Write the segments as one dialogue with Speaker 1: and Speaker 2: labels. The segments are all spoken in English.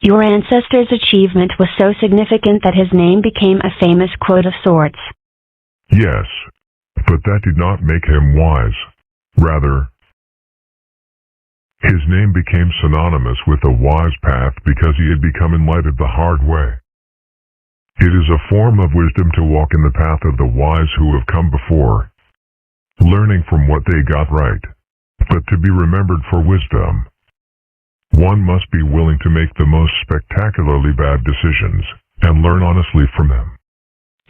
Speaker 1: Your ancestor's achievement was so significant that his name became a famous quote of sorts.
Speaker 2: Yes, but that did not make him wise. Rather, his name became synonymous with a wise path because he had become enlightened the hard way. It is a form of wisdom to walk in the path of the wise who have come before, learning from what they got right. But to be remembered for wisdom, one must be willing to make the most spectacularly bad decisions and learn honestly from them.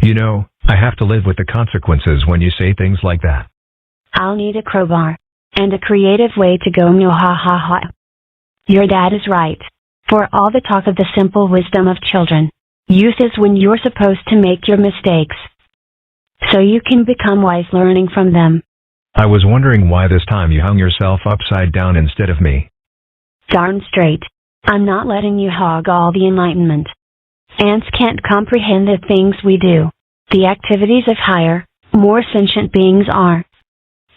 Speaker 3: You know, I have to live with the consequences when you say things like that.
Speaker 1: I'll need a crowbar and a creative way to go no ha ha ha. Your dad is right. For all the talk of the simple wisdom of children, youth is when you're supposed to make your mistakes, so you can become wise learning from them.
Speaker 3: I was wondering why this time you hung yourself upside down instead of me.
Speaker 1: Darn straight. I'm not letting you hog all the enlightenment. Ants can't comprehend the things we do, the activities of higher, more sentient beings are.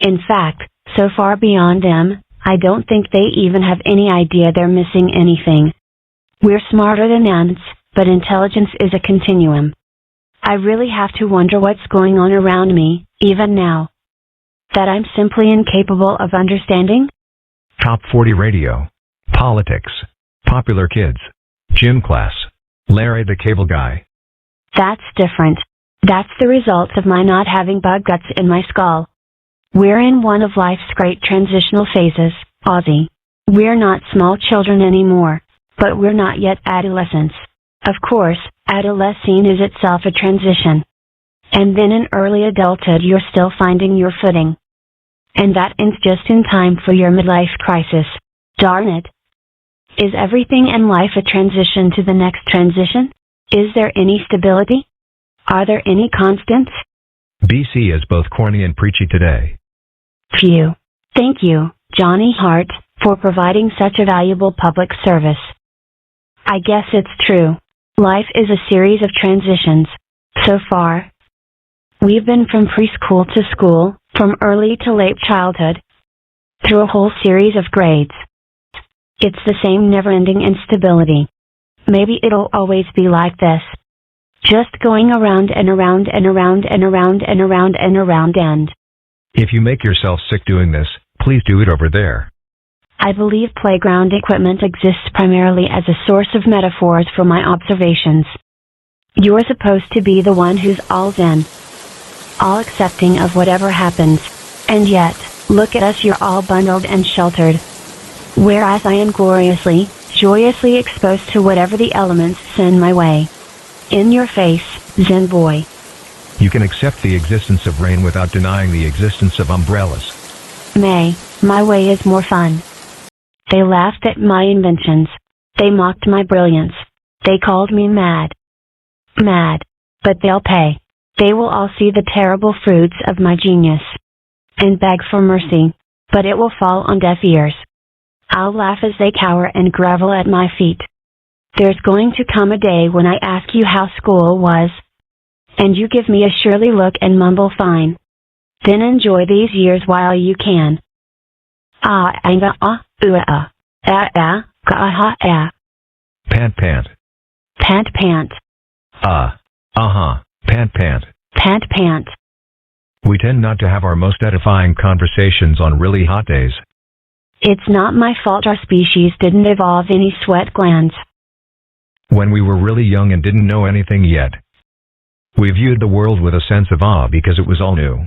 Speaker 1: In fact, so far beyond them, I don't think they even have any idea they're missing anything. We're smarter than ants, but intelligence is a continuum. I really have to wonder what's going on around me, even now. That I'm simply incapable of understanding?
Speaker 3: Top 40 radio, politics, popular kids, gym class, Larry the Cable Guy.
Speaker 1: That's different. That's the result of my not having bug guts in my skull. We're in one of life's great transitional phases, Ozy. We're not small children anymore, but we're not yet adolescents. Of course, adolescence is itself a transition. And then in early adulthood you're still finding your footing. And that ends just in time for your midlife crisis. Darn it. Is everything in life a transition to the next transition? Is there any stability? Are there any constants?
Speaker 3: BC is both corny and preachy today.
Speaker 1: Phew. Thank you, Johnny Hart, for providing such a valuable public service. I guess it's true. Life is a series of transitions. So far, we've been from preschool to school, from early to late childhood, through a whole series of grades. It's the same never-ending instability. Maybe it'll always be like this. Just going around and around and around and around and around and around and...
Speaker 3: If you make yourself sick doing this, please do it over there.
Speaker 1: I believe playground equipment exists primarily as a source of metaphors for my observations. You're supposed to be the one who's all zen, all accepting of whatever happens, and yet, look at us, you're all bundled and sheltered. Whereas I am gloriously, joyously exposed to whatever the elements send my way. In your face, Zen boy.
Speaker 3: You can accept the existence of rain without denying the existence of umbrellas.
Speaker 1: My way is more fun. They laughed at my inventions. They mocked my brilliance. They called me mad. Mad. But they'll pay. They will all see the terrible fruits of my genius and beg for mercy, but it will fall on deaf ears. I'll laugh as they cower and grovel at my feet. There's going to come a day when I ask you how school was, and you give me a surly look and mumble fine. Then enjoy these years while you can.
Speaker 3: Pant pant.
Speaker 1: Pant pant.
Speaker 3: Pant pant.
Speaker 1: Pant pant.
Speaker 3: We tend not to have our most edifying conversations on really hot days.
Speaker 1: It's not my fault our species didn't evolve any sweat glands.
Speaker 3: When we were really young and didn't know anything yet, we viewed the world with a sense of awe because it was all new,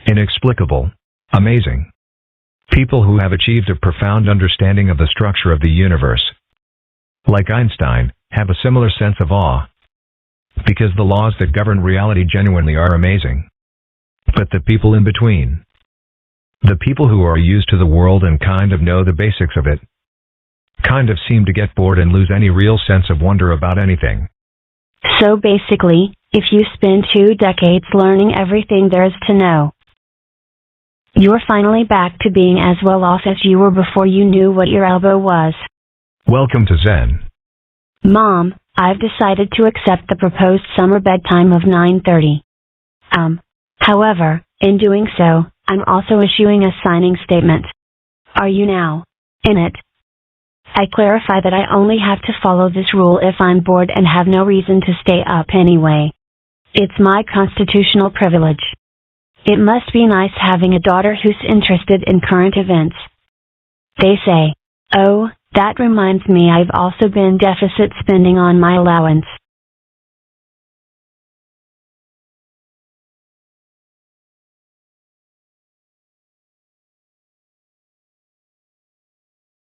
Speaker 3: inexplicable, amazing. People who have achieved a profound understanding of the structure of the universe, like Einstein, have a similar sense of awe, because the laws that govern reality genuinely are amazing. But the people in between, the people who are used to the world and kind of know the basics of it, kind of seem to get bored and lose any real sense of wonder about anything.
Speaker 1: So basically, if you spend 2 decades learning everything there is to know, you're finally back to being as well off as you were before you knew what your elbow was.
Speaker 3: Welcome to Zen.
Speaker 1: Mom, I've decided to accept the proposed summer bedtime of 9:30. However, in doing so, I'm also issuing a signing statement. Are you now in it? I clarify that I only have to follow this rule if I'm bored and have no reason to stay up anyway. It's my constitutional privilege. It must be nice having a daughter who's interested in current events. They say, "Oh, that reminds me, I've also been deficit spending on my allowance.